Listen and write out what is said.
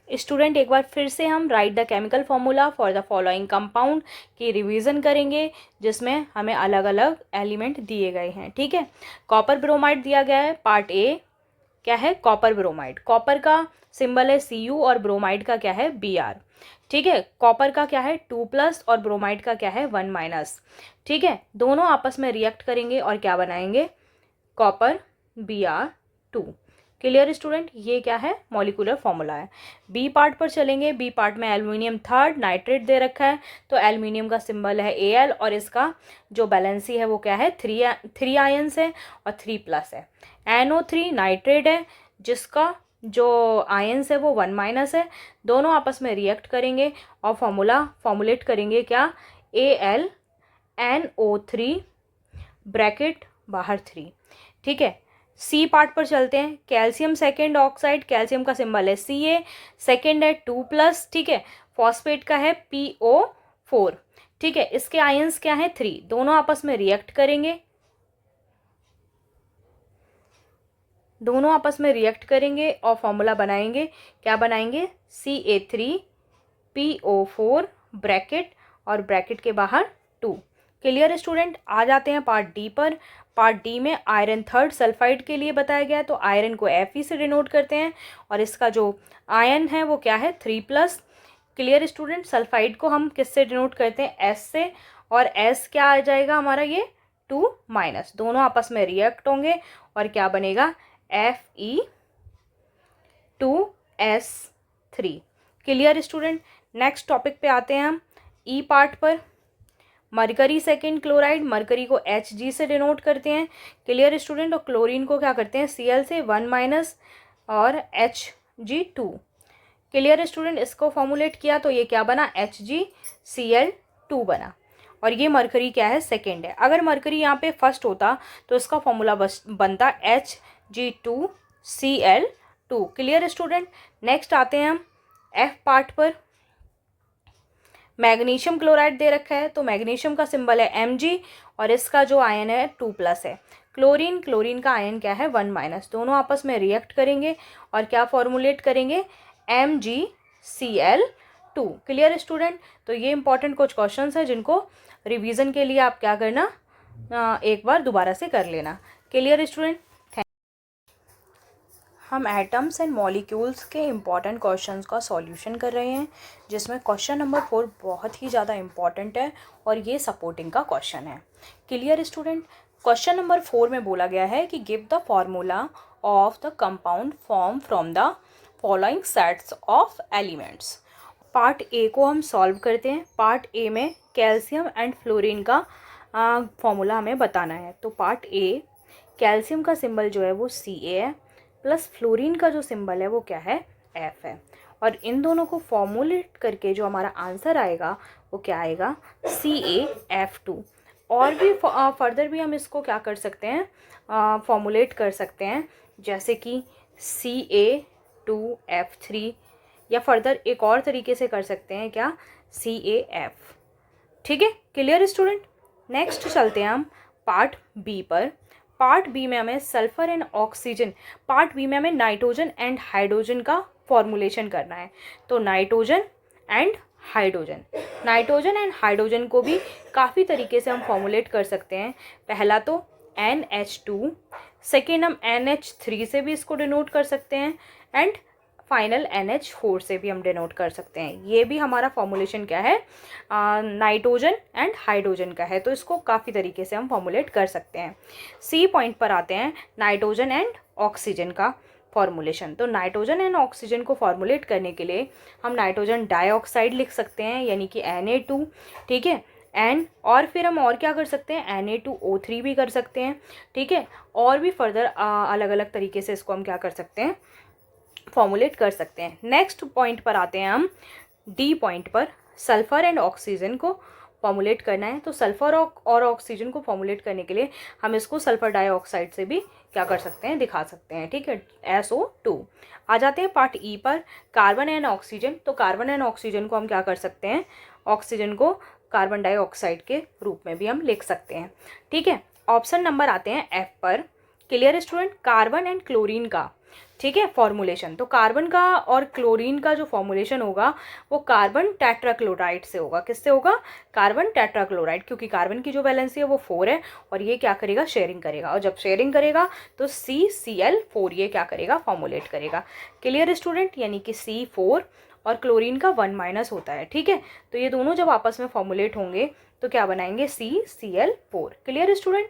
Student एक बार फिर से हम right the chemical formula for the following compound की रिवीजन करेंगे, जिसमें हमें अलग अलग एलिमेंट दिए गए हैं। ठीक है, कॉपर ब्रोमाइड दिया गया है। पार्ट ए क्या है? Copper bromide. कॉपर का सिंबल है Cu और ब्रोमाइड का क्या है? Br। ठीक है, कॉपर का क्या है? 2+ और ब्रोमाइड का क्या है? 1-। ठीक है, दोनों आपस में रिएक्ट करेंगे और क्या बनाएंगे? Copper Br2। Clear student? ये क्या है? मॉलिक्यूलर फॉर्मूला है। बी पार्ट पर चलेंगे। बी पार्ट में एल्यूमिनियम थर्ड नाइट्रेट दे रखा है, तो एल्यूमिनियम का सिंबल है Al और इसका जो बैलेंसी है वो क्या है? 3 आयंस है और 3+ है। NO3 नाइट्रेट है, जिसका जो आयंस है वो 1- है। दोनों आपस में रिएक्ट करेंगे और फॉर्मुलेट करेंगे क्या? AlNO3 ब्रैकेट बाहर 3। ठीक है, सी पार्ट पर चलते हैं। कैल्शियम सेकेंड ऑक्साइड, कैल्शियम का सिंबल है Ca, सेकेंड है 2+। ठीक है, फॉस्फेट का है PO4। ठीक है, इसके आयंस क्या है? 3। दोनों आपस में रिएक्ट करेंगे, और फॉर्मूला बनाएंगे। क्या बनाएंगे? Ca3PO4 ब्रैकेट और ब्रैकेट के बाहर 2। Clear student? आ जाते हैं पार्ट डी पर। पार्ट डी में आयरन थर्ड सल्फाइड के लिए बताया गया है, तो आयरन को Fe से डिनोट करते हैं और इसका जो आयन है वो क्या है? 3+। Clear student? सल्फाइड को हम किससे डिनोट करते हैं? S से, और S क्या आ जाएगा हमारा? ये 2-। दोनों आपस में रिएक्ट होंगे और क्या बनेगा? Fe2S3। Clear student? Next topic पे आते हैं हम ई पार्ट पर। मरकरी सेकेंड क्लोराइड, मरकरी को Hg से डिनोट करते हैं। Clear student? और क्लोरीन को क्या करते हैं? Cl से 1- और Hg2। Clear student? इसको फॉर्मुलेट किया तो ये क्या बना? HgCl2 बना। और ये मरकरी क्या है? सेकेंड है। अगर मरकरी यहाँ पे फर्स्ट होता तो इसका फॉर्मूला बनता Hg2Cl2। Clear student? नेक्स्ट आते हैं हम एफ पार्ट पर। मैग्नीशियम क्लोराइड दे रखा है, तो मैग्नीशियम का सिंबल है Mg और इसका जो आयन है 2+ है। क्लोरीन का आयन क्या है? 1-। दोनों आपस में रिएक्ट करेंगे और क्या फॉर्मुलेट करेंगे? MgCl2। Clear student? तो ये इंपॉर्टेंट कुछ क्वेश्चंस हैं जिनको रिवीजन के लिए आप क्या करना, एक बार दोबारा से कर लेना। Clear student? हम एटम्स एंड मॉलिक्यूल्स के इम्पॉर्टेंट क्वेश्चंस का सॉल्यूशन कर रहे हैं, जिसमें क्वेश्चन नंबर 4 बहुत ही ज़्यादा इम्पॉर्टेंट है और ये सपोर्टिंग का क्वेश्चन है। Clear student? क्वेश्चन नंबर 4 में बोला गया है कि give the formula of the compound form from the following sets of elements. Part A को हम सॉल्व करते हैं। पार्ट ए में कैल्शियम एंड फ्लोरीन का फॉर्मूला हमें बताना है। तो पार्ट ए, कैल्शियम का सिंबल जो है वो Ca है, प्लस फ्लोरीन का जो सिंबल है वो क्या है? F है। और इन दोनों को फॉर्मुलेट करके जो हमारा आंसर आएगा वो क्या आएगा? CaF2। और भी फर्दर भी हम इसको क्या कर सकते हैं? फॉर्मुलेट कर सकते हैं, जैसे कि Ca2F3, या फर्दर एक और तरीके से कर सकते हैं क्या? CaF। ठीक है, क्लियर स्टूडेंट? नेक्स्ट चलते हैं हम पार्ट बी पर। पार्ट बी में हमें sulphur and oxygen, part B में हमें नाइट्रोजन एंड हाइड्रोजन का फॉर्मुलेशन करना है। तो नाइट्रोजन एंड हाइड्रोजन को भी काफ़ी तरीके से हम फॉर्मुलेट कर सकते हैं। पहला तो NH2, सेकेंड हम NH3 से भी इसको डिनोट कर सकते हैं, एंड फाइनल NH4 से भी हम डिनोट कर सकते हैं। ये भी हमारा फॉर्मुलेशन क्या है? नाइट्रोजन एंड हाइड्रोजन का है, तो इसको काफ़ी तरीके से हम फॉर्मुलेट कर सकते हैं। सी पॉइंट पर आते हैं, नाइट्रोजन एंड ऑक्सीजन का फॉर्मुलेशन। तो नाइट्रोजन एंड ऑक्सीजन को फॉर्मुलेट करने के लिए हम नाइट्रोजन डाइऑक्साइड लिख सकते हैं, यानी कि Na2। ठीक है, और फिर हम और क्या कर सकते हैं? Na2O3 भी कर सकते हैं। ठीक है, और भी फर्दर अलग अलग तरीके से इसको हम क्या कर सकते हैं? फॉर्मुलेट कर सकते हैं। नेक्स्ट पॉइंट पर आते हैं हम, डी पॉइंट पर। सल्फर एंड ऑक्सीजन को फॉर्मुलेट करना है, तो सल्फर और ऑक्सीजन को फॉर्मुलेट करने के लिए हम इसको सल्फर डाइऑक्साइड से भी क्या कर सकते हैं? दिखा सकते हैं। ठीक है, SO2। आ जाते हैं पार्ट ई पर, कार्बन एंड ऑक्सीजन। तो कार्बन एंड ऑक्सीजन को हम क्या कर सकते हैं? ऑक्सीजन को कार्बन डाइऑक्साइड के रूप में भी हम लिख सकते हैं। ठीक है, ऑप्शन नंबर आते हैं F पर। Clear student? Carbon and chlorine का ठीक है, फॉर्मुलेशन। तो कार्बन का और क्लोरीन का जो फॉर्मुलेशन होगा वो कार्बन टेट्राक्लोराइड से होगा। किससे होगा? कार्बन टेट्राक्लोराइड, क्योंकि कार्बन की जो वैलेंसी है वो 4 है और ये क्या करेगा? शेयरिंग करेगा, और जब शेयरिंग करेगा तो CCl4 ये क्या करेगा? फॉर्मुलेट करेगा। Clear student? यानी कि C4 और क्लोरीन का 1- होता है। ठीक है, तो ये दोनों जब आपस में फॉर्मुलेट होंगे तो क्या बनाएंगे? CCl4। Clear student?